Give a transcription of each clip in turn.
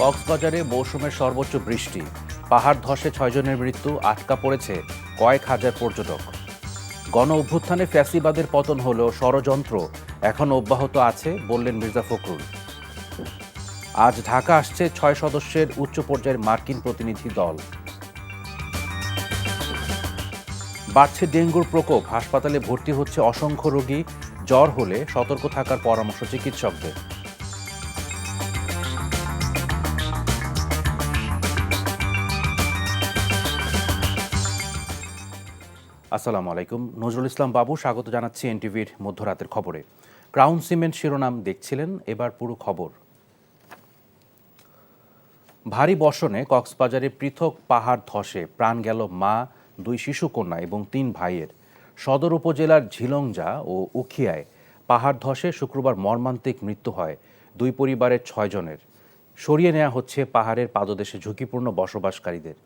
কক্সবাজারে মৌসুমের সর্বোচ্চ বৃষ্টি, পাহাড় ধসে 6 জনের মৃত্যু, আটকা পড়েছে কয়েক হাজার পর্যটক। গণ অভ্যুত্থানে ফ্যাসিবাদের পতন হলেও ষড়যন্ত্র এখন অব্যাহত আছে বললেন মির্জা ফখরুল। আজ ঢাকা আসছে 6 সদস্যের উচ্চ পর্যায়ের মার্কিন প্রতিনিধি দল। বাড়ছে ডেঙ্গুর প্রকোপ, হাসপাতালে ভর্তি হচ্ছে অসংখ্য রোগী, জ্বর হলে সতর্ক থাকার পরামর্শ চিকিৎসকদের। আসসালামু আলাইকুম, নজরুল ইসলাম বাবু স্বাগত জানাচ্ছি এনটিভির মধ্যরাতের খবরে। ক্রাউন সিমেন্ট শিরোনাম দেখছিলেন, এবার পুরো খবর। ভারী বর্ষণে কক্সবাজারে পৃথক পাহাড় ধসে প্রাণ গেল মা, 2 শিশু কন্যা এবং 3 ভাইয়ের। সদর উপজেলার ঝিলংজা ও উখিয়ায় পাহাড় ধসে শুক্রবার মর্মান্তিক মৃত্যু হয় 2 পরিবারের 6 জনের। সরিয়ে নেওয়া হচ্ছে পাহাড়ের পাদদেশে ঝুঁকিপূর্ণ বসবাসকারীদের।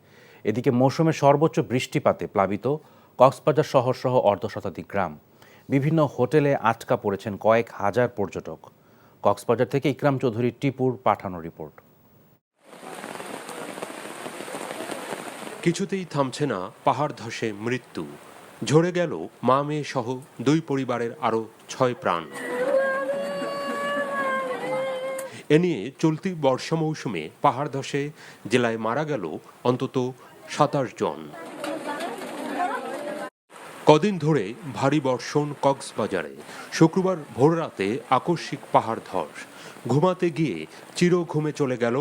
এদিকে মৌসুমে সর্বোচ্চ বৃষ্টিপাতে প্লাবিত কক্সবাজার শহর সহ অর্ধশতাধিক গ্রাম। বিভিন্ন হোটেলে আটকা পড়েছেন কয়েক হাজার পর্যটক। কক্সবাজার থেকে ইকরাম চৌধুরী টিপুর পাঠানো রিপোর্ট। কিছুতেই থামছে না পাহাড় ধসে মৃত্যু। ঝরে গেল মা মেয়ে সহ 2 পরিবারের আরও 6 প্রাণ। এ নিয়ে চলতি বর্ষা মৌসুমে পাহাড় ধসে জেলায় মারা গেল অন্তত 27 জন। কদিন ধরে ভারী বর্ষণ কক্সবাজারে। শুক্রবার ভোররাতে আকস্মিক পাহাড় ধস। ঘুমাতে গিয়ে চির ঘুমে চলে গেল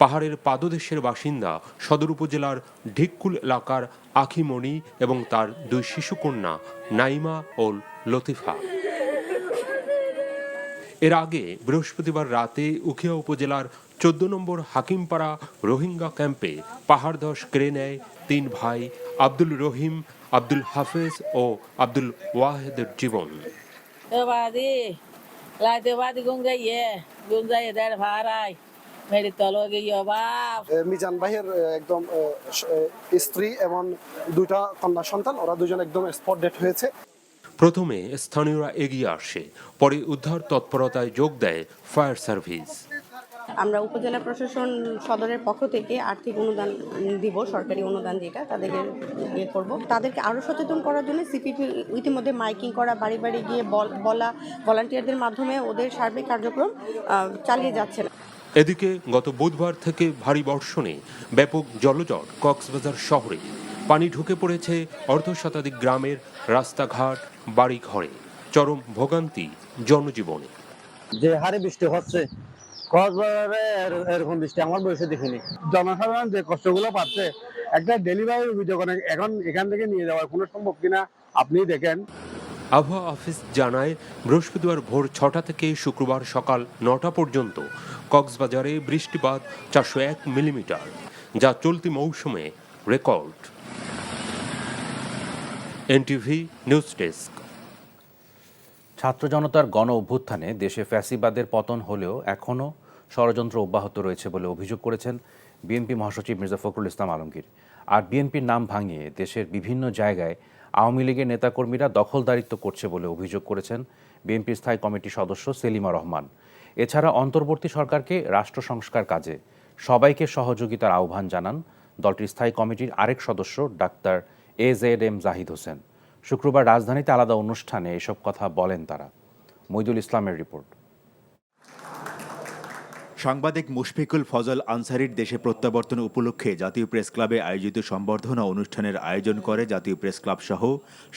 পাহাড়ের পাদদেশের বাসিন্দা সদর উপজেলার ঢিককুল এলাকার আখিমণি এবং তার 2 শিশুকন্যা নাইমা ও লতিফা। এর আগে বৃহস্পতিবার রাতে উখিয়া উপজেলার 14 নম্বর হাকিমপাড়া রোহিঙ্গা ক্যাম্পে পাহাড় ধস কেড়ে নেয় 3 ভাই আব্দুল রহিম, আব্দুল হাফেজ ও আব্দুল ওয়াহেদের জীবন। মিজান ভাইয়ের একদম স্ত্রী এবং 2টা কন্যা সন্তান, ওরা 2জন একদম স্পট ডেড হয়েছে। প্রথমে স্থানীয়রা এগিয়ে আসে, পরে উদ্ধার তৎপরতায় যোগ দেয় ফায়ার সার্ভিস। আমরা উপজেলা প্রশাসন সদরের পক্ষ থেকে আর্থিক অনুদান দিব, সরকারি অনুদান যেটা তাদেরকে করব। তাদেরকে আরও সচেতন করার জন্য সিপিপি ইতিমধ্যে মাইকিং করা, বাড়ি বাড়ি গিয়ে বলা, ভলান্টিয়ারদের মাধ্যমে ওদের সার্বিক কার্যক্রম চালিয়ে যাচ্ছে। এদিকে গত বুধবার থেকে ভারী বর্ষণে ব্যাপক জলজট কক্সবাজার শহরে। পানি ঢুকে পড়েছে অর্ধশতাধিক গ্রামের রাস্তাঘাট, বাড়ি ঘরে। চরম ভোগান্তি জনজীবনে। যে হারে বৃষ্টি হচ্ছে কক্সবাজারে এরকম বৃষ্টি আমার বয়সে দেখিনি। জনসাধারণ যে কষ্টগুলো পাচ্ছে, একটা ডেলিভারি অভিযোগ এখন এখান থেকে নিয়ে যাওয়ার কোনো সম্ভব কিনা আপনি দেখেন। আবহাওয়া অফিস জানায় বৃহস্পতিবার ভোর 6টা থেকে শুক্রবার সকাল 9টা পর্যন্ত কক্সবাজারে বৃষ্টিপাত 401 মিলিমিটার, যা চলতি মৌসুমে রেকর্ড। NTV news desk. ছাত্র জনতার গণ অভ্যুত্থানে দেশে ফ্যাসিবাদের পতন হলেও এখনও ষড়যন্ত্র অব্যাহত রয়েছে বলে অভিযোগ করেছেন বিএনপি মহাসচিব মির্জা ফখরুল ইসলাম আলমগীর। আর বিএনপির নাম ভাঙিয়ে দেশের বিভিন্ন জায়গায় আওয়ামী লীগের নেতাকর্মীরা দখলদারিত্ব করছে বলে অভিযোগ করেছেন বিএনপির স্থায়ী কমিটির সদস্য সেলিমা রহমান। এছাড়া অন্তর্বর্তী সরকারকে রাষ্ট্র সংস্কার কাজে সবাইকে সহযোগিতার আহ্বান জানান দলটির স্থায়ী কমিটির আরেক সদস্য ডাক্তার AZM জাহিদ হোসেন। শুক্রবার রাজধানীতে আলাদা অনুষ্ঠানে এসব কথা বলেন তারা। মইদুল ইসলামের রিপোর্ট। সাংবাদিক মুশফিকুল ফজল আনসারীর দেশে প্রত্যাবর্তন উপলক্ষে জাতীয় প্রেস ক্লাবে আয়োজিত সংবর্ধনা অনুষ্ঠানের আয়োজন করে জাতীয় প্রেস ক্লাব সহ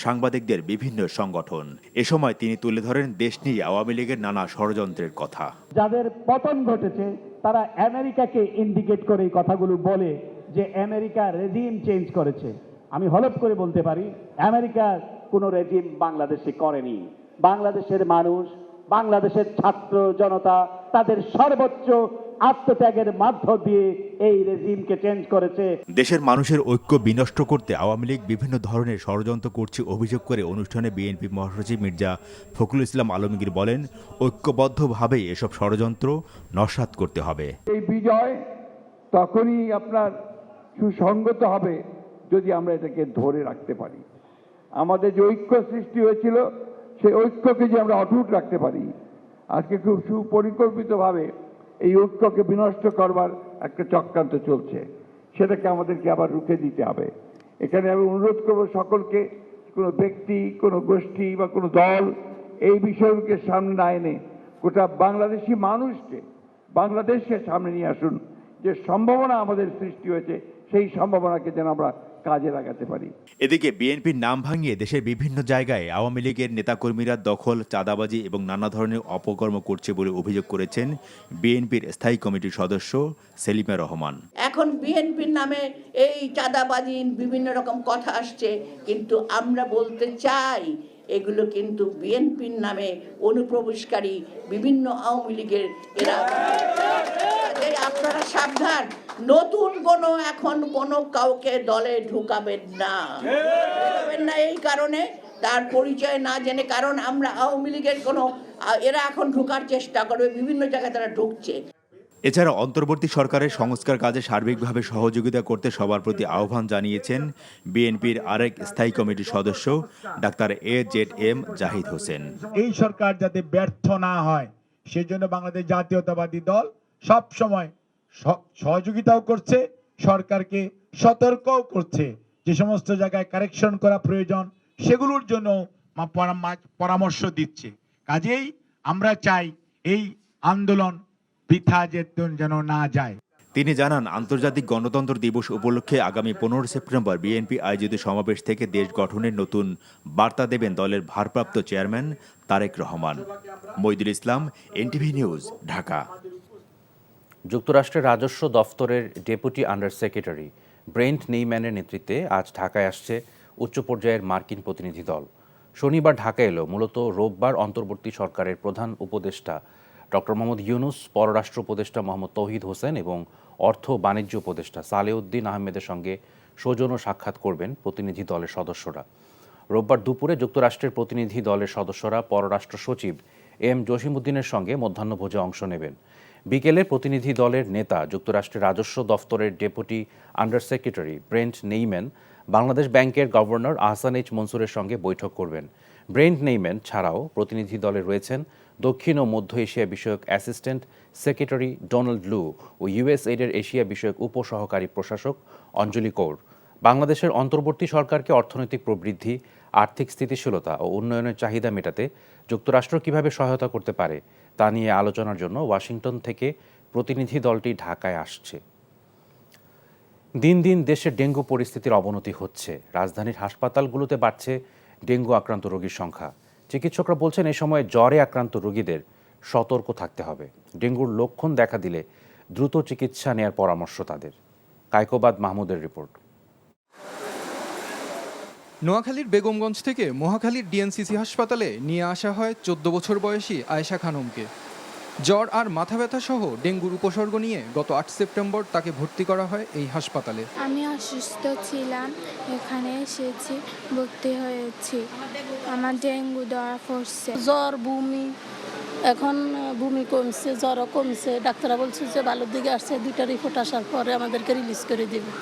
সাংবাদিকদের বিভিন্ন সংগঠন। এ সময় তিনি তুলে ধরেন দেশ নিয়ে আওয়ামী লীগের নানা ষড়যন্ত্রের কথা। যাদের পতন ঘটেছে তারা আমেরিকাকে ইন্ডিকেট করে এই কথাগুলো বলে যে আমেরিকা রেজিম চেঞ্জ করেছে। আমি হলফ করে বলতে পারি আমেরিকা কোনো রেজিম বাংলাদেশে করেনি। বাংলাদেশের মানুষ, বাংলাদেশের ছাত্র জনতা তাদের সর্বোচ্চ আত্মত্যাগের মাধ্য দিয়ে এই রেজিমকে চেঞ্জ করেছে। দেশের মানুষের ঐক্য বিনষ্ট করতে আওয়ামী লীগ বিভিন্ন ধরনের ষড়যন্ত্র করছে অভিযোগ করে অনুষ্ঠানে বিএনপি মহাসচিব মির্জা ফখরুল ইসলাম আলমগীর বলেন, ঐক্যবদ্ধভাবেই এসব ষড়যন্ত্র নস্যাৎ করতে হবে। এই বিজয় তখনই আপনার সুসংগত হবে যদি আমরা এটাকে ধরে রাখতে পারি। আমাদের যে ঐক্য সৃষ্টি হয়েছিল সেই ঐক্যকে যে আমরা অটুট রাখতে পারি। আজকে খুব সুপরিকল্পিতভাবে এই ঐক্যকে বিনষ্ট করবার একটা চক্রান্ত চলছে, সেটাকে আমাদেরকে আবার রুখে দিতে হবে। এখানে আমি অনুরোধ করব সকলকে, কোনো ব্যক্তি, কোনো গোষ্ঠী বা কোনো দল এই বিষয়কে সামনে না এনে গোটা বাংলাদেশি মানুষকে, বাংলাদেশকে সামনে নিয়ে আসুন। যে সম্ভাবনা আমাদের সৃষ্টি হয়েছে, সেই সম্ভাবনাকে যেন আমরা কাজে লাগাতে পারি। এদিকে বিএনপির নাম ভাঙিয়ে দেশের বিভিন্ন জায়গায় আওয়ামী লীগের নেতাকর্মীরা দখল, চাঁদাবাজি এবং নানা ধরনের অপকর্ম করছে বলে অভিযোগ করেছেন বিএনপির স্থায়ী কমিটির সদস্য সেলিমা রহমান। এখন বিএনপির নামে এই চাঁদাবাজি বিভিন্ন রকম কথা আসছে, কিন্তু আমরা বলতে চাই এগুলো কিন্তু বিএনপির নামে অনুপ্রবেশকারী বিভিন্ন আওয়ামী লীগের এরা। আপনারা সাবধান, নতুন এখন কোনো কাউকে দলে ঢুকাবেন না এই কারণে, তার পরিচয় না জেনে, কারণ আমরা আওয়ামী লীগের এরা এখন ঢোকার চেষ্টা করবে, বিভিন্ন জায়গায় তারা ঢুকছে। এছাড়া অন্তর্বর্তী সরকারের সংস্কার কাজে সার্বিকভাবে সহযোগিতা করতে সবার প্রতি আহ্বান জানিয়েছেন বিএনপির আরেক স্থায়ী কমিটির সদস্য ডাক্তার AZM জাহিদ হোসেন। এই সরকার যাতে ব্যর্থ না হয় সেজন্য বাংলাদেশ জাতীয়তাবাদী দল সব সময় সহযোগিতাও করছে, সরকারকে সতর্কও করছে। যে সমস্ত জায়গায় কারেকশন করা প্রয়োজন সেগুলোর জন্য পরামর্শ দিচ্ছে। কাজেই আমরা চাই এই আন্দোলন বৃথা যেন না যায়। তিনি জানান, আন্তর্জাতিক গণতন্ত্র দিবস উপলক্ষে আগামী 15 সেপ্টেম্বর বিএনপি আয়োজিত সমাবেশ থেকে দেশ গঠনের নতুন বার্তা দেবেন দলের ভারপ্রাপ্ত চেয়ারম্যান তারেক রহমান। মইদুল ইসলাম, NTV নিউজ, ঢাকা। যুক্তরাষ্ট্রের রাজস্ব দফতরের ডেপুটি আন্ডার সেক্রেটারি ব্রেন্ট নেইম্যানের নেতৃত্বে আজ ঢাকায় আসছে উচ্চ পর্যায়ের মার্কিন প্রতিনিধি দল। শনিবার ঢাকা এলো মূলত রোববার অন্তর্বর্তী সরকারের প্রধান উপদেষ্টা ডক্টর মোহাম্মদ ইউনুস, পররাষ্ট্র উপদেষ্টা মোহাম্মদ তৌহিদ হোসেন এবং অর্থ বাণিজ্য উপদেষ্টা সালেউদ্দিন আহমেদের সঙ্গে সৌজন্য সাক্ষাৎ করবেন প্রতিনিধি দলের সদস্যরা। রোববার দুপুরে যুক্তরাষ্ট্রের প্রতিনিধি দলের সদস্যরা পররাষ্ট্র সচিব M জসিমউদ্দিনের সঙ্গে মধ্যাহ্নভোজে অংশ নেবেন। বিকেলে প্রতিনিধি দলের নেতা যুক্তরাষ্ট্রের রাজস্ব দফতরের deputy under secretary ব্রেন্ট Neiman Bangladesh ব্যাংকের গভর্নর আহসান এইচ মনসুরের সঙ্গে বৈঠক করবেন। ব্রেন্ট নেইম্যান ছাড়াও প্রতিনিধি দলে রয়েছেন দক্ষিণ ও মধ্য এশিয়া বিষয়ক অ্যাসিস্ট্যান্ট সেক্রেটারি ডোনাল্ড লু ও USAID-এর এশিয়া বিষয়ক উপসহকারী প্রশাসক অঞ্জলি কৌর। বাংলাদেশের অন্তর্বর্তী সরকারকে অর্থনৈতিক প্রবৃদ্ধি, আর্থিক স্থিতিশীলতা ও উন্নয়নের চাহিদা মেটাতে যুক্তরাষ্ট্র কিভাবে সহায়তা করতে পারে তা নিয়ে আলোচনার জন্য ওয়াশিংটন থেকে প্রতিনিধি দলটি ঢাকায় আসছে। দিন দিন দেশের ডেঙ্গু পরিস্থিতির অবনতি হচ্ছে। রাজধানীর হাসপাতালগুলোতে বাড়ছে ডেঙ্গু আক্রান্ত রোগীর সংখ্যা। চিকিৎসকরা বলছেন এই সময় জ্বরে আক্রান্ত রোগীদের সতর্ক থাকতে হবে। ডেঙ্গুর লক্ষণ দেখা দিলে দ্রুত চিকিৎসা নেয়ার পরামর্শ তাদের। কায়কোবাদ মাহমুদের রিপোর্ট। নোয়াখালীর বেগমগঞ্জ থেকে মহাখালীর DNCC হাসপাতালে নিয়ে আসা হয় 14 বছর বয়সী আয়েশা খানমকে। জ্বর আর মাথা ব্যথা সহ ডেঙ্গুর উপসর্গ নিয়ে গত 8 সেপ্টেম্বর তাকে ভর্তি করা হয় এই হাসপাতালে। আমি অসুস্থ ছিলাম, এখানে এসেছি, ভর্তি হয়েছি। আমার ডেঙ্গু ধরা পড়ছে, জ্বর, বমি, এখন বমি কমছে, জ্বরও কমছে। ডাক্তাররা বলছে যে ভালোর দিকে আসছে, 2টা রিপোর্ট আসার পরে আমাদেরকে রিলিজ করে দেবে।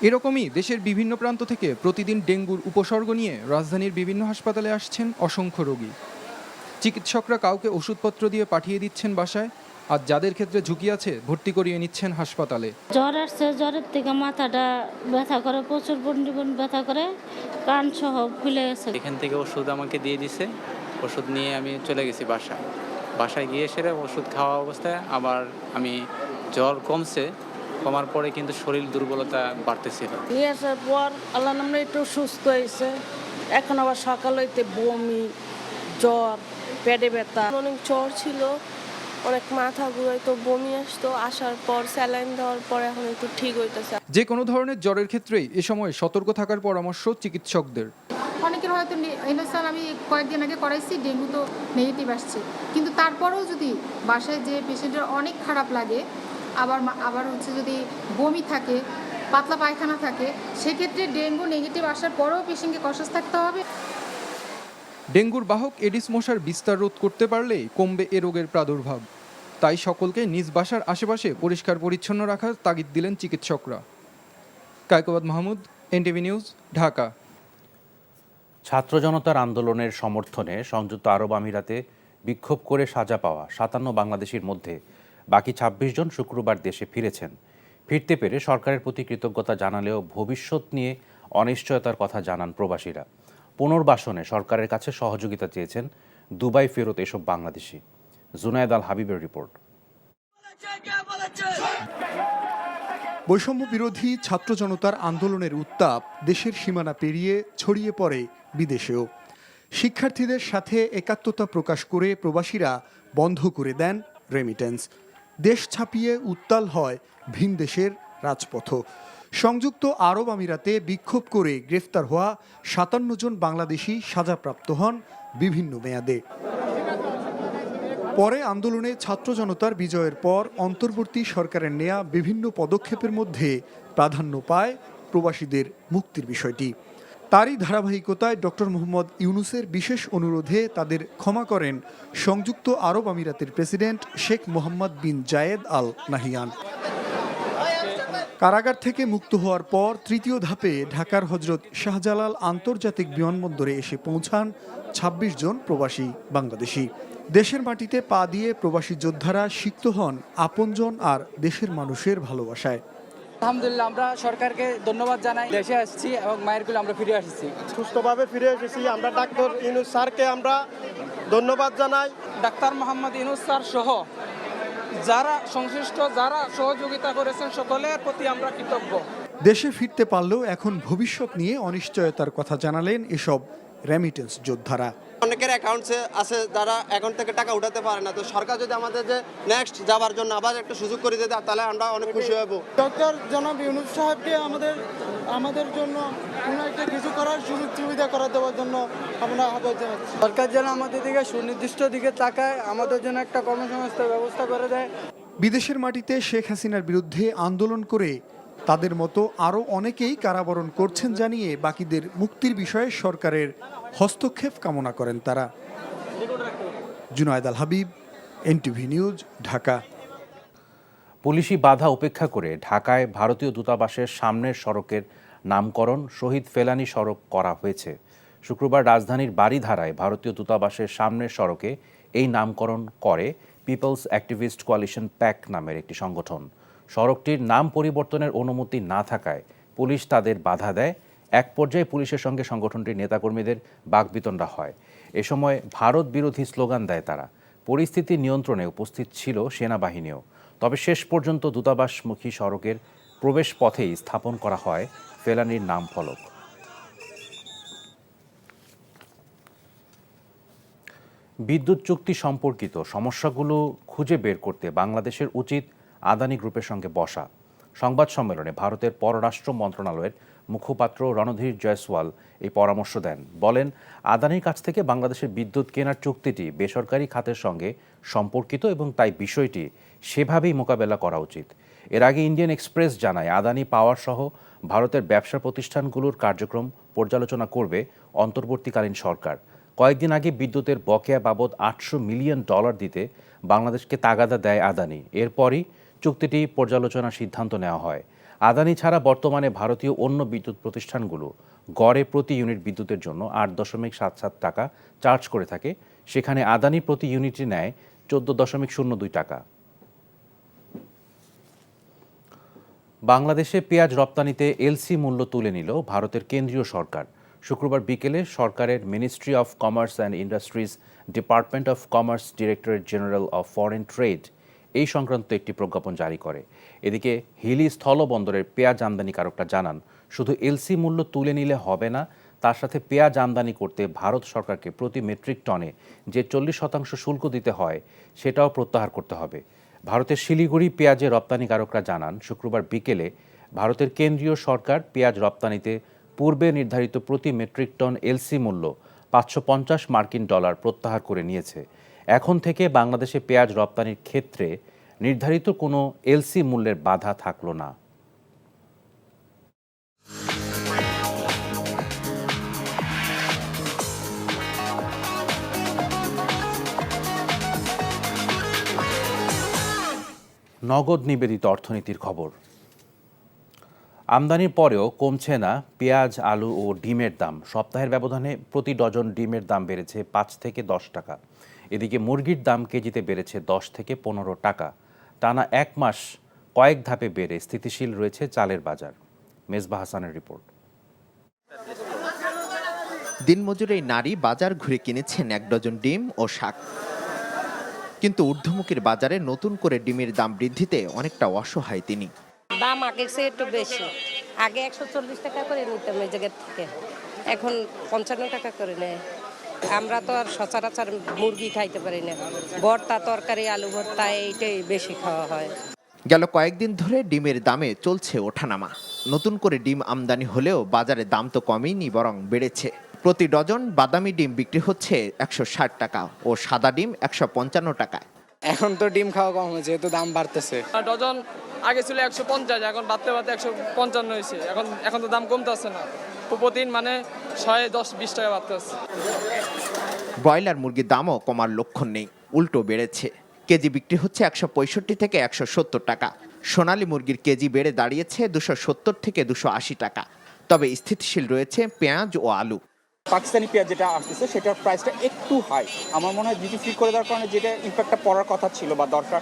এরকমই দেশের বিভিন্ন প্রান্ত থেকে প্রতিদিন ডেঙ্গুর উপসর্গ নিয়ে রাজধানীর বিভিন্ন হাসপাতালে আসছেন অসংখ্য রোগী। চিকিৎসকরা কাউকে ওষুধপত্র দিয়ে পাঠিয়ে দিচ্ছেন বাসায়, আর যাদের ক্ষেত্রে ঝুঁকি আছে ভর্তি করিয়ে নিচ্ছেন হাসপাতালে। জ্বর আসছে, জ্বরের থেকে মাথাটা ব্যথা করে, প্রচুর পরিমাণ ব্যথা করে, কান সহ ফুলে গেছে। এখান থেকে ওষুধ আমাকে দিয়ে দিছে, ওষুধ নিয়ে আমি চলে গেছি বাসায় গিয়ে সেরে ওষুধ খাওয়া অবস্থায় আবার আমি জ্বর কমার পরে কিন্তু শরীর দুর্বলতা বাড়তেছিল। নিয়ে আসার পর আল্লাহ নামে একটু সুস্থ হয়েছে। এখন আবার সকাল হইতে বমি, জ্বর, পেটে ব্যথা, অনেক জ্বর ছিল, অনেক মাথা ঘুরাইতো, বমি আসতো। আসার পর স্যালাইন দেওয়ার পর এখন একটু ঠিক হইতেছে। যে কোনো ধরনের জ্বরের ক্ষেত্রেই এ সময় সতর্ক থাকার পরামর্শ চিকিৎসকদের। অনেকের হয়তো ইনস্যার আমি কয়েকদিন আগে করাইছি, ডেঙ্গু তো নেগেটিভ আসছে, কিন্তু তারপরেও যদি বাসায় যে পেশেন্টের অনেক খারাপ লাগে, আবার হচ্ছে যদি বমি থাকে, পাতলা পায়খানা থাকে, সেক্ষেত্রে ডেঙ্গু নেগেটিভ আসার পরেও পেশেন্টকে কনসাস থাকতে হবে। ডেঙ্গুর বাহক এডিস মশার বিস্তার রোধ করতে পারলেই কমবে এ রোগের প্রাদুর্ভাব। তাই সকলকে নিজ বাসার আশেপাশে পরিষ্কার পরিচ্ছন্ন রাখার তাগিদ দিলেন চিকিৎসকরা। Kaykobad Mahmud, NTV news, Dhaka. ছাত্র জনতার আন্দোলনের সমর্থনে সংযুক্ত আরব আমিরাতে বিক্ষোভ করে সাজা পাওয়া 57 বাংলাদেশির মধ্যে বাকি ২৬ জন শুক্রবার দেশে ফিরেছেন। ফিরতে পেরে সরকারের প্রতি কৃতজ্ঞতা জানালেও ভবিষ্যৎ নিয়ে অনিশ্চয়তার কথা জানান প্রবাসীরা। পুনর্বাসনে সরকারের কাছে সহযোগিতা চেয়েছেন দুবাই ফেরত এসব বাংলাদেশি। জুনায়েদ আল হাবিবের রিপোর্ট। বৈষম্য বিরোধী ছাত্র জনতার আন্দোলনের উত্তাপ দেশের সীমানা পেরিয়ে ছড়িয়ে পড়ে বিদেশেও। শিক্ষার্থীদের সাথে একাত্মতা প্রকাশ করে প্রবাসীরা বন্ধ করে দেন রেমিটেন্স। দেশ ছাপিয়ে উত্তাল হয় ভিন দেশের রাজপথ। সংযুক্ত আরব আমিরাতে বিক্ষোভ করে গ্রেফতার হওয়া ৫৭ জন বাংলাদেশি সাজাপ্রাপ্ত হন বিভিন্ন মেয়াদে। পরে আন্দোলনে ছাত্র জনতার বিজয়ের পর অন্তর্বর্তী সরকারের নেয়া বিভিন্ন পদক্ষেপের মধ্যে প্রাধান্য পায় প্রবাসীদের মুক্তির বিষয়টি। তারই ধারাবাহিকতায় ডক্টর মোহাম্মদ ইউনূসের বিশেষ অনুরোধে তাদের ক্ষমা করেন সংযুক্ত আরব আমিরাতের প্রেসিডেন্ট শেখ মোহাম্মদ বিন জায়েদ আল নাহিয়ান। কারাগার থেকে মুক্ত হওয়ার পর তৃতীয় ধাপে ঢাকার হজরত শাহজালাল আন্তর্জাতিক বিমানবন্দরে এসে পৌঁছান ২৬ জন প্রবাসী বাংলাদেশি। দেশের মাটিতে পা দিয়ে প্রবাসী যোদ্ধারা সিক্ত হন আপনজন আর দেশের মানুষের ভালোবাসায়। আলহামদুলিল্লাহ, আমরা সরকারকে ধন্যবাদ জানাই। দেশে আসছি এবং মায়ের কোলে আমরা ফিরে আসছি, সুস্থভাবে ফিরে এসেছি। আমরা ডাক্তার ইউনূস স্যারকে আমরা ধন্যবাদ জানাই। ডাক্তার মোহাম্মদ ইউনূস স্যার সহ যারা সংশ্লিষ্ট, যারা সহযোগিতা করেছেন, সকলের প্রতি আমরা কৃতজ্ঞ। দেশে ফিরতে পারলেও এখন ভবিষ্যৎ নিয়ে অনিশ্চয়তার কথা জানালেন এসব রেমিটেন্স যোদ্ধারা। অনেকের অ্যাকাউন্টসে আছে যারা অ্যাকাউন্ট থেকে টাকা উঠাতে পারে না, তো সরকার যদি আমাদের যে নেক্সট যাবার জন্য আবার একটা সুযোগ করে দিতে তাহলে আমরা অনেক খুশি হব। ডক্টর জনাব ইউনূস সাহেবকে আমাদের জন্য কোনো একটা কিছু করার সুযোগ সুবিধা করে দেওয়ার জন্য আমরা আহ্বান জানাচ্ছি। সরকার যেন আমাদের দিকে সুনির্দিষ্ট দিকে তাকায়, আমাদের জন্য একটা কর্মসংস্থানের ব্যবস্থা করে দেয়। বিদেশের মাটিতে শেখ হাসিনার বিরুদ্ধে আন্দোলন করে তাদের মতো আরও অনেকেই কারাবরণ করছেন জানিয়ে বাকিদের মুক্তির বিষয়ে সরকারের হস্তক্ষেপ কামনা করেন তারা। জুনায়েদ আল হাবিব, এনটিভি নিউজ, ঢাকা। পুলিশি বাধা উপেক্ষা করে ঢাকায় ভারতীয় দূতাবাসের সামনের সড়কের নামকরণ শহীদ ফেলানী সড়ক করা হয়েছে। শুক্রবার রাজধানীর বারিধারায় ভারতীয় দূতাবাসের সামনের সড়কে এই নামকরণ করে পিপলস অ্যাক্টিভিস্ট কোয়ালিশন প্যাক নামের একটি সংগঠন। সড়কটির নাম পরিবর্তনের অনুমতি না থাকায় পুলিশ তাদের বাধা দেয়। এক পর্যায়ে পুলিশের সঙ্গে সংগঠনটির নেতাকর্মীদের বাকবিতণ্ডা হয়। এ সময় ভারত বিরোধী স্লোগান দেয় তারা। পরিস্থিতি নিয়ন্ত্রণে উপস্থিত ছিল সেনাবাহিনীও। তবে শেষ পর্যন্ত দূতাবাসমুখী সড়কের প্রবেশ পথেই স্থাপন করা হয় ফেলানীর নাম ফলক। বিদ্যুৎ চুক্তি সম্পর্কিত সমস্যাগুলো খুঁজে বের করতে বাংলাদেশের উচিত আদানি গ্রুপের সঙ্গে বসা। সংবাদ সম্মেলনে ভারতের পররাষ্ট্র মন্ত্রণালয়ের মুখপাত্র রণধীর জয়সওয়াল এই পরামর্শ দেন। বলেন, আদানির কাছ থেকে বাংলাদেশের বিদ্যুৎ কেনার চুক্তিটি বেসরকারি খাতের সঙ্গে সম্পর্কিত এবং তাই বিষয়টি সেভাবেই মোকাবেলা করা উচিত। এর আগে ইন্ডিয়ান এক্সপ্রেস জানায়, আদানি পাওয়ার সহ ভারতের ব্যবসা প্রতিষ্ঠানগুলোর কার্যক্রম পর্যালোচনা করবে অন্তর্বর্তীকালীন সরকার। কয়েকদিন আগে বিদ্যুতের বকেয়া বাবদ $800 মিলিয়ন দিতে বাংলাদেশকে তাগাদা দেয় আদানি। এরপরই চুক্তিটি পর্যালোচনার সিদ্ধান্ত নেওয়া হয়। আদানি ছাড়া বর্তমানে ভারতীয় অন্য বিদ্যুৎ প্রতিষ্ঠানগুলো গড়ে প্রতি ইউনিট বিদ্যুতের জন্য 8.77 টাকা চার্জ করে থাকে, সেখানে আদানি প্রতি ইউনিটে নেয় 14.02 টাকা। বাংলাদেশে পেঁয়াজ রপ্তানিতে এলসি মূল্য তুলে নিল ভারতের কেন্দ্রীয় সরকার। শুক্রবার বিকেলে সরকারের ministry of commerce and industries, department of commerce, directorate general of foreign trade এই সংক্রান্ত একটি প্রজ্ঞাপন জারি করে। এদিকে হিলি স্থলবন্দরের পেঁয়াজ আমদানিকারকরা জানান, শুধু এলসি মূল্য তুলে নিলে হবে না, তার সাথে পেঁয়াজ আমদানি করতে ভারত সরকারকে প্রতি মেট্রিক টনে যে 40% শুল্ক দিতে হয় সেটাও প্রত্যাহার করতে হবে। ভারতের শিলিগুড়ি পেঁয়াজের রপ্তানিকারকরা জানান, শুক্রবার বিকেলে ভারতের কেন্দ্রীয় সরকার পেঁয়াজ রপ্তানিতে পূর্বে নির্ধারিত প্রতি মেট্রিক টন এলসি মূল্য $550 মার্কিন প্রত্যাহার করে নিয়েছে। এখন থেকে বাংলাদেশে পেঁয়াজ রপ্তানির ক্ষেত্রে নির্ধারিত কোনো এলসি মূল্যের বাধা থাকলো না। নগদ নিবেদিত অর্থনীতির খবর। আমদানির পরেও কমছে না পেঁয়াজ, আলু ও ডিমের দাম। সপ্তাহের ব্যবধানে প্রতি ডজন ডিমের দাম বেড়েছে 5 থেকে 10 টাকা। এদিকে মুরগির দাম কেজিতে বেড়েছে 10 থেকে 15 টাকা। টানা 1 মাস কয়েক ধাপে বেড়ে স্থিতিশীল রয়েছে চালের বাজার। মেজবাহ হাসানের রিপোর্ট। দিনমজুর এই নারী বাজার ঘুরে কিনেছেন 1 ডজন ডিম ও শাক, কিন্তু ঊর্ধ্বমুখীর বাজারে নতুন করে ডিমের দাম বৃদ্ধিতে অনেকটা অসহায় তিনি। দাম আগের চেয়ে একটু বেশি, আগে 140 টাকা করে নিতাম এই জায়গার থেকে, এখন 55 টাকা করে নেয়। আমরা তো আর সচরাচর মুরগি খাইতে পারি না, ভর্তা তরকারি আলু ভর্তা এইটাই বেশি খাওয়া হয়। গেল কয়েকদিন ধরে ডিমের দামে চলছে ওঠানামা। নতুন করে ডিম আমদানি হলেও বাজারে দাম তো কমেনি, বরং বেড়েছে। প্রতি ডজন বাদামি ডিম বিক্রি হচ্ছে 160 টাকা ও সাদা ডিম 155 টাকায়। এখন তো ডিম খাওয়া কম হয়েছে, যেহেতু দাম বাড়তেছে। ডজন আগে ছিল 150, এখন বাড়তে বাড়তে 155 হয়েছে। এখন তো দাম কমতেছে না, প্রতিদিন মানে 10-20 টাকা বাড়তেছে। ব্রয়লার মুরগির দামও কমার লক্ষণ নেই, উল্টো বেড়েছে। কেজি বিক্রি হচ্ছে 165 থেকে 170 টাকা। সোনালী মুরগির কেজি বেড়ে দাঁড়িয়েছে 270 থেকে 280 টাকা। তবে স্থিতিশীল রয়েছে পেঁয়াজ ও আলু। পাকিস্তানি পেঁয়াজ যেটা আসতেছে সেটার প্রাইসটা একটু হাই। আমার মনে হয় ডিউটি ফ্রি করে দেওয়ার কারণে যেটা ইম্প্যাক্টটা পড়ার কথা ছিল বা দরকার,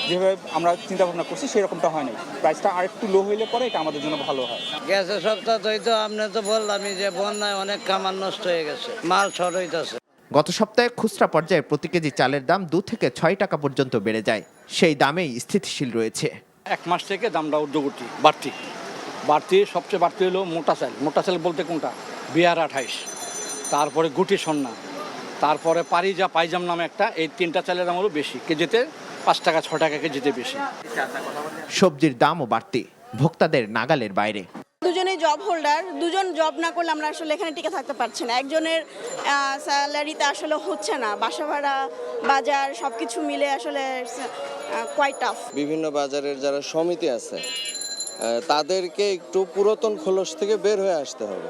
যেভাবে আমরা চিন্তা ভাবনা করছি সেরকমটা হয় নাই। প্রাইসটা আর একটু লো হইলে পরে এটা আমাদের জন্য ভালো হয়। গ্যাসের সপ্তাহ তো আপনি তো বললামই যে বন্যায় অনেক খামার নষ্ট হয়ে গেছে, মাল শর্ট হইতেছে। গত সপ্তাহে খুচরা পর্যায়ে প্রতি কেজি চালের দাম 2 থেকে 6 টাকা পর্যন্ত বেড়ে যায়। সেই দামেই স্থিতিশীল রয়েছে। 1 মাস থেকে দামটা ঊর্ধ্বগতি বাড়তি সবচেয়ে বাড়তি হলো মোটা চাল বলতে কোনটা, বিয়ার 28, তারপরে গুটি সন্না, তারপরে পারিজা পাইজাম নামে একটা, এই 3টা চালের দাম হলো বেশি, কেজিতে 5 টাকা 6 টাকা কেজিতে বেশি। সবজির দামও বাড়তি, ভোক্তাদের নাগালের বাইরে। দুজনেই জব হোল্ডার, দুজন জব না করলে আমরা আসলে এখানে টিকে থাকতে পারছি না। একজনের স্যালারিতে আসলে হচ্ছে না, বাসা ভাড়া বাজার সবকিছু মিলে আসলে কোয়াইট টাফ। বিভিন্ন বাজারের যারা সমিতি আছে তাদেরকে একটু পুরাতন খোলস থেকে বের হয়ে আসতে হবে,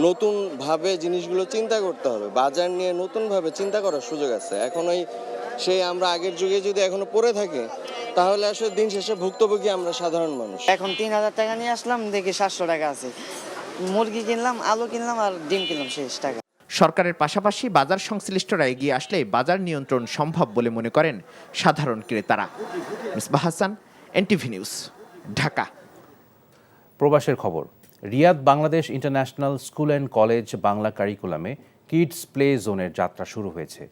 নতুনভাবে জিনিসগুলো চিন্তা করতে হবে। বাজার নিয়ে নতুনভাবে চিন্তা করার সুযোগ আছে। এখন সেই আমরা আগের যুগে যদি এখনো পড়ে থাকি তাহলে আসলে দিন শেষে ভুক্তভোগী আমরা সাধারণ মানুষ। এখন 3000 টাকা নিয়ে আসলাম, দেখি 700 টাকা আছে। মুরগি কিনলাম, আলু কিনলাম আর ডিম কিনলাম 6 টাকা। সরকারের পাশাপাশি বাজার সংশ্লিষ্টরা এগিয়ে আসলে বাজার নিয়ন্ত্রণ সম্ভব বলে মনে করেন সাধারণ ক্রেতারা। Misbah Hasan, NTV news, Dhaka. প্রবাসের খবর। Riyadh Bangladesh international school and college Bangla কারিকুলামে কিডস প্লে জোনের যাত্রা শুরু হয়েছে।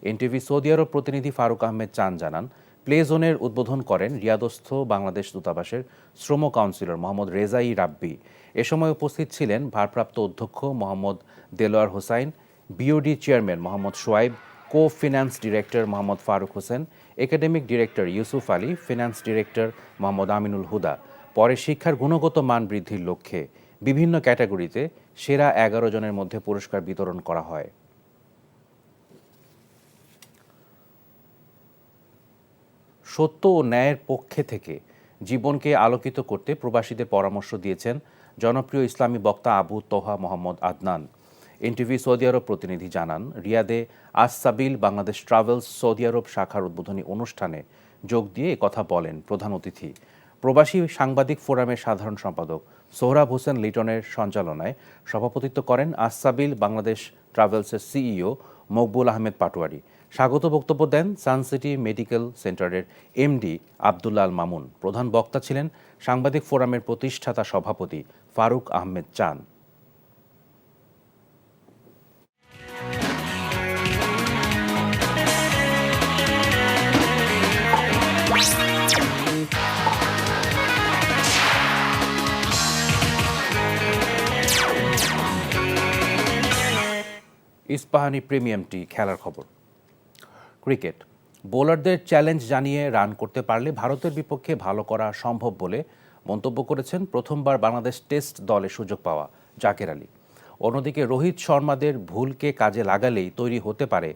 এনটিভি সৌদি আরব প্রতিনিধি ফারুক আহমেদ চান জানান, প্লে জোনের উদ্বোধন করেন রিয়াদস্থ বাংলাদেশ দূতাবাসের শ্রম কাউন্সিলর মোহাম্মদ রেজাই রাব্বি। এ সময় উপস্থিত ছিলেন ভারপ্রাপ্ত অধ্যক্ষ Mohammad Delwar Hossain, BOD chairman Mohammad Shoaib, co finance director Mohammad Faruk Hossain, academic director Yusuf Ali, finance director Mohammad Aminul Huda. পরে শিক্ষার গুণগত মান বৃদ্ধির লক্ষ্যে বিভিন্ন ক্যাটাগরিতে সেরা 11 জনের মধ্যে পুরস্কার বিতরণ করা হয়। সত্য ও ন্যায়ের পক্ষে থেকে জীবনকে আলোকিত করতে প্রবাসীদের পরামর্শ দিয়েছেন জনপ্রিয় ইসলামী বক্তা আবু তোহা মোহাম্মদ আদনান। এনটিভি সৌদি আরব প্রতিনিধি জানান, রিয়াদে আস-সাবিল বাংলাদেশ ট্রাভেলস সৌদি আরব শাখার উদ্বোধনী অনুষ্ঠানে যোগ দিয়ে কথা বলেন প্রধান অতিথি। প্রবাসী সাংবাদিক ফোরামের সাধারণ সম্পাদক সোহরাব হোসেন লিটনের সঞ্চালনায় সভাপতিত্ব করেন আস-সাবিল বাংলাদেশ ট্রাভেলসের সিইও মকবুল আহমেদ পাটোয়ারি। স্বাগত বক্তব্য দেন সানসিটি মেডিকেল সেন্টারের এমডি আব্দুল্লাহ আল মামুন। প্রধান বক্তা ছিলেন সাংবাদিক ফোরামের প্রতিষ্ঠাতা সভাপতি ফারুক আহমেদ চান। ইস্পাহানি প্রিমিয়াম টি খেলার খবর। ক্রিকেট। বোলারদের চ্যালেঞ্জ জানিয়ে রান করতে পারলে ভারতের বিপক্ষে ভালো করা সম্ভব বলে মন্তব্য করেছেন প্রথমবার বাংলাদেশ টেস্ট দলে সুযোগ পাওয়া জাকের আলী। অন্যদিকে রোহিত শর্মাদের ভুলকে কাজে লাগালেই তৈরি হতে পারে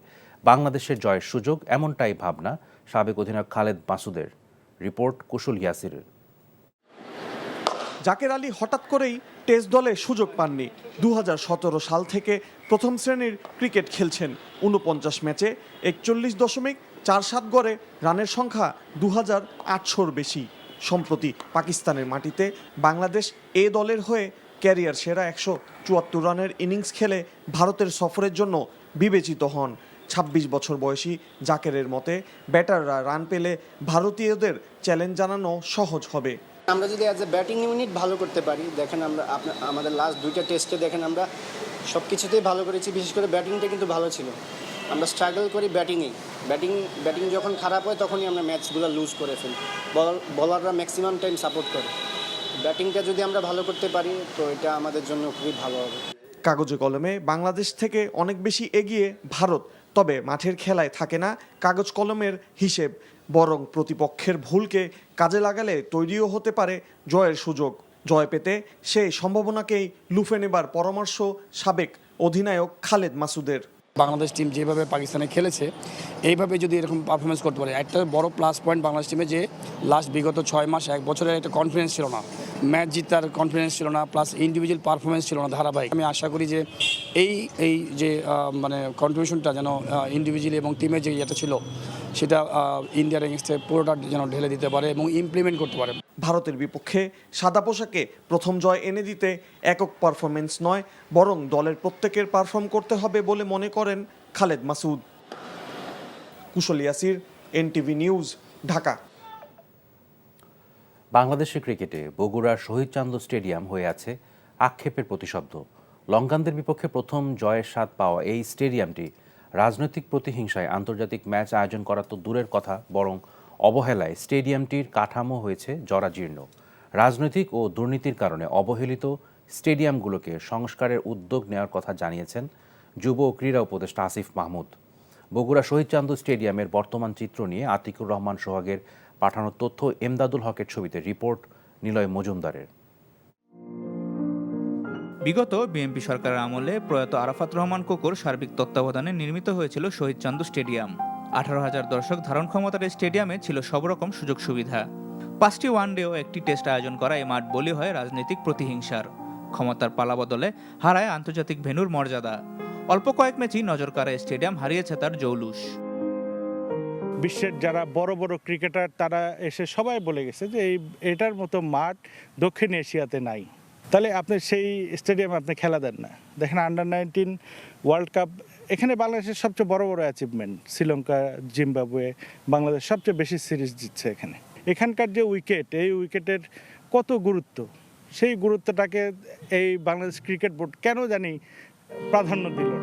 বাংলাদেশের জয়ের সুযোগ, এমনটাই ভাবনা সাবেক অধিনায়ক খালেদ মাসুদের। রিপোর্ট কুশল ইয়াসিরের। জাকের আলী হঠাৎ করেই টেস্ট দলে সুযোগ পাননি। 2017 সাল থেকে প্রথম শ্রেণীর ক্রিকেট খেলছেন। 49 ম্যাচে 41.47 গড়ে রানের সংখ্যা 2800-র বেশি। সম্প্রতি পাকিস্তানের মাটিতে বাংলাদেশ এ দলের হয়ে ক্যারিয়ার সেরা 174 রানের ইনিংস খেলে ভারতের সফরের জন্য বিবেচিত হন। 26 বছর বয়সী জাকেরের মতে ব্যাটাররা রান পেলে ভারতীয়দের চ্যালেঞ্জ জানানো সহজ হবে। আমরা যদি অ্যাজ এ ব্যাটিং ইউনিট ভালো করতে পারি, দেখেন আমরা আমাদের লাস্ট 2টা টেস্টে দেখেন আমরা সব কিছুতেই ভালো করেছি, বিশেষ করে ব্যাটিংটা কিন্তু ভালো ছিল। আমরা স্ট্রাগল করি ব্যাটিংয়েই, ব্যাটিং যখন খারাপ হয় তখনই আমরা ম্যাচগুলো লুজ করে ফেলি। বলাররা ম্যাক্সিমাম টাইম সাপোর্ট করে। ব্যাটিংটা যদি আমরা ভালো করতে পারি তো এটা আমাদের জন্য খুবই ভালো হবে। কাগজে কলমে বাংলাদেশ থেকে অনেক বেশি এগিয়ে ভারত, তবে মাঠের খেলায় থাকে না কাগজ কলমের হিসেব, বরং প্রতিপক্ষের ভুলকে কাজে লাগালে তৈরিও হতে পারে জয়ের সুযোগ। জয় পেতে সেই সম্ভাবনাকেই লুফে নেবার পরামর্শ সাবেক অধিনায়ক খালেদ মাসুদের। বাংলাদেশ টিম যেভাবে পাকিস্তানে খেলেছে এইভাবে যদি এরকম পারফরমেন্স করতে পারে, একটা বড় প্লাস পয়েন্ট বাংলাদেশ টিমে যে লাস্ট বিগত 6 মাস 1 বছরের একটা কনফিডেন্স ছিল না, ম্যাচ জিতার কনফিডেন্স ছিল না, প্লাস ইন্ডিভিজুয়াল পারফরমেন্স ছিল না ধারাবাহিক। আমি আশা করি যে এই যে মানে কন্ট্রিবিউশনটা যেন ইন্ডিভিজুয়ালি এবং টিমের যে যেটা ছিল সেটা ইন্ডিয়ার এগেইনস্টে পুরোটা যেন ঢেলে দিতে পারে এবং ইমপ্লিমেন্ট করতে পারে। ভারতের বিপক্ষে সাদা পোশাকে প্রথম জয় এনে দিতে একক পারফরমেন্স নয়, বরং দলের প্রত্যেকের পারফর্ম করতে হবে বলে মনে করেন খালেদ মাসুদ। কুশল ইয়াসির, এনটিভি নিউজ, ঢাকা। বাংলাদেশের ক্রিকেটে বগুড়ার শহীদ চান্দ স্টেডিয়াম হয়ে আছে আক্ষেপের প্রতিশব্দ। লঙ্কানদের বিপক্ষে প্রথম জয়ের স্বাদ পাওয়া এই স্টেডিয়ামটি রাজনৈতিক প্রতিহিংসায় আন্তর্জাতিক ম্যাচ আয়োজন করা তো দূরের কথা, বরং অবহেলায় স্টেডিয়ামটির কাঠামো হয়েছে জরাজীর্ণ। রাজনৈতিক ও দুর্নীতির কারণে অবহেলিত স্টেডিয়ামগুলোকে সংস্কারের উদ্যোগ নেওয়ার কথা জানিয়েছেন যুব ও ক্রীড়া উপদেষ্টা আসিফ মাহমুদ। বগুড়া শহীদ চান্দ স্টেডিয়ামের বর্তমান চিত্র নিয়ে আতিকুর রহমান সোহাগের পাঠানো তথ্য, এমদাদুল হকের ছবিতে রিপোর্ট নিলয় মজুমদারের। বিগত বিএনপি সরকারের আমলে প্রয়াত আরাফাত রহমান কোকোর সার্বিক তত্ত্বাবধানে নির্মিত হয়েছিল শহীদ চান্দ স্টেডিয়াম। 18,000 দর্শক ধারণ ক্ষমতার এই স্টেডিয়ামে ছিল সব রকম সুযোগ সুবিধা। 5টি ওয়ানডে ও 1টি টেস্ট আয়োজন করা এই মাঠ বলি হয় রাজনৈতিক প্রতিহিংসার। ক্ষমতার পালাবদলে হারায় আন্তর্জাতিক ভেন্যুর মর্যাদা। অল্প কয়েক ম্যাচই নজর কাড়া স্টেডিয়াম হারিয়েছে তার জৌলুস। বিশ্বের যারা বড় বড় ক্রিকেটার তারা এসে সবাই বলে গেছে যে এটার মতো মাঠ দক্ষিণ এশিয়াতে নাই। তাহলে আপনি সেই স্টেডিয়ামে আপনি খেলা দেন না। দেখেন আন্ডার-19 ওয়ার্ল্ড কাপ, এখানে বাংলাদেশের সবচেয়ে বড় বড় অ্যাচিভমেন্ট, শ্রীলঙ্কা, জিম্বাবুয়ে, বাংলাদেশ সবচেয়ে বেশি সিরিজ জিতছে এখানে। এখানকার যে উইকেট, এই উইকেটের কত গুরুত্ব, সেই গুরুত্বটাকে এই বাংলাদেশ ক্রিকেট বোর্ড কেন জানি প্রাধান্য দিল না।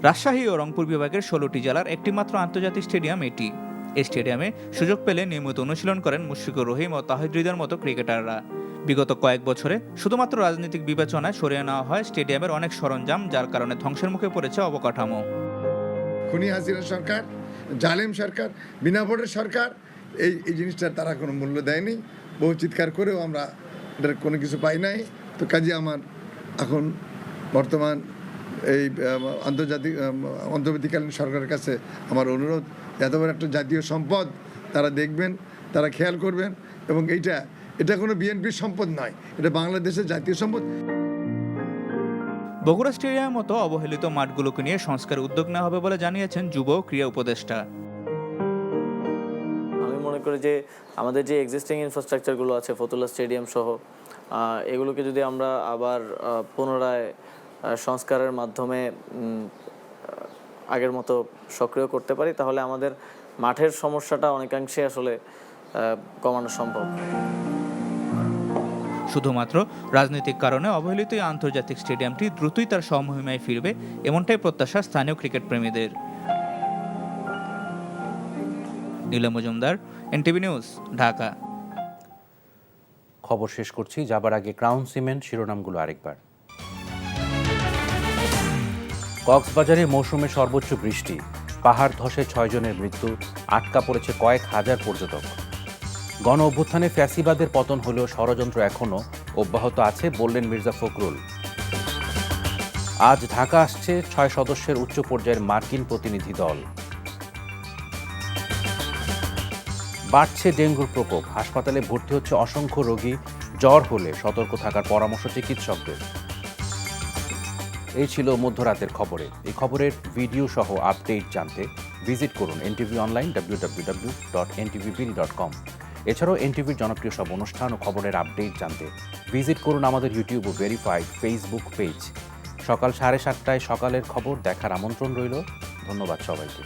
রাজশাহী ও রংপুর বিভাগের 16টি জেলার একটি মাত্র আন্তর্জাতিক স্টেডিয়াম এটি। এই স্টেডিয়ামে সুযোগ পেলে নিয়মিত অনুশীলন করেন মুশফিকুর রহিম ও তাহিদ হৃদয়ের মতো ক্রিকেটাররা। বিগত কয়েক বছরে শুধুমাত্র রাজনৈতিক বিবেচনায় সরিয়ে নেওয়া হয় স্টেডিয়ামের অনেক সরঞ্জাম, যার কারণে ধ্বংসের মুখে পড়েছে অবকাঠামো। খুনি হাসিনা সরকার, জালেম সরকার, বিনা ভোটের সরকার এই জিনিসটার তারা কোনো মূল্য দেয়নি। বহু চিৎকার করেও আমরা এটার কোনো কিছু পাই নাই। তো কাজে আমার এখন বর্তমান এই অন্তর্বর্তীকালীন সরকারের কাছে আমার অনুরোধ, এত বড় একটা জাতীয় সম্পদ তারা দেখবেন, তারা খেয়াল করবেন, এবং এটা কোনো বিএনপির সম্পদ নয়, এটা বাংলাদেশের জাতীয় সম্পদ। বগুড়া স্টেডিয়ামের মতো অবহেলিত মাঠগুলোকে নিয়ে সংস্কার উদ্যোগ নেওয়া হবে বলে জানিয়েছেন যুব ক্রীড়া উপদেষ্টা। আমি মনে করি যে আমাদের যে এক্সিস্টিং ইনফ্রাস্ট্রাকচারগুলো আছে, ফতুল্লা স্টেডিয়াম সহ, এগুলোকে যদি আমরা আবার পুনরায় সংস্কারের মাধ্যমে আগের মতো সক্রিয় করতে পারি, তাহলে আমাদের মাঠের সমস্যাটা অনেকাংশে আসলে কমানো সম্ভব। শুধুমাত্র রাজনৈতিক কারণে অবহেলিত এই আন্তর্জাতিক স্টেডিয়ামটি দ্রুতই তার স্বমহিমায় ফিরবে, এমনটাই প্রত্যাশা স্থানীয় ক্রিকেট প্রেমীদের। Niloy Majumdar, NTV news, Dhaka. খবর শেষ করছি, যাবার আগে ক্রাউন সিমেন্ট শিরোনামগুলো আরেকবার। কক্সবাজারে মৌসুমে সর্বোচ্চ বৃষ্টি, পাহাড় ধসে 6 জনের মৃত্যু, আটকা পড়েছে কয়েক হাজার পর্যটক। গণ অভ্যুত্থানে ফ্যাসিবাদের পতন হলেও ষড়যন্ত্র এখনও অব্যাহত আছে বললেন মির্জা ফখরুল। আজ ঢাকা আসছে 6 সদস্যের উচ্চ পর্যায়ের মার্কিন প্রতিনিধি দল। বাড়ছে ডেঙ্গুর প্রকোপ, হাসপাতালে ভর্তি হচ্ছে অসংখ্য রোগী, জ্বর হলে সতর্ক থাকার পরামর্শ চিকিৎসকদের। এই ছিল মধ্যরাতের খবরে। এই খবরের ভিডিও সহ আপডেট জানতে ভিজিট করুন এনটিভি অনলাইন www.ntvbd.com। এছাড়াও এনটিভির জনপ্রিয় সব অনুষ্ঠান ও খবরের আপডেট জানতে ভিজিট করুন আমাদের ইউটিউব ও ভেরিফাইড ফেসবুক পেজ সকাল 7:30টায় সকালের খবর দেখার আমন্ত্রণ রইল। ধন্যবাদ সবাইকে।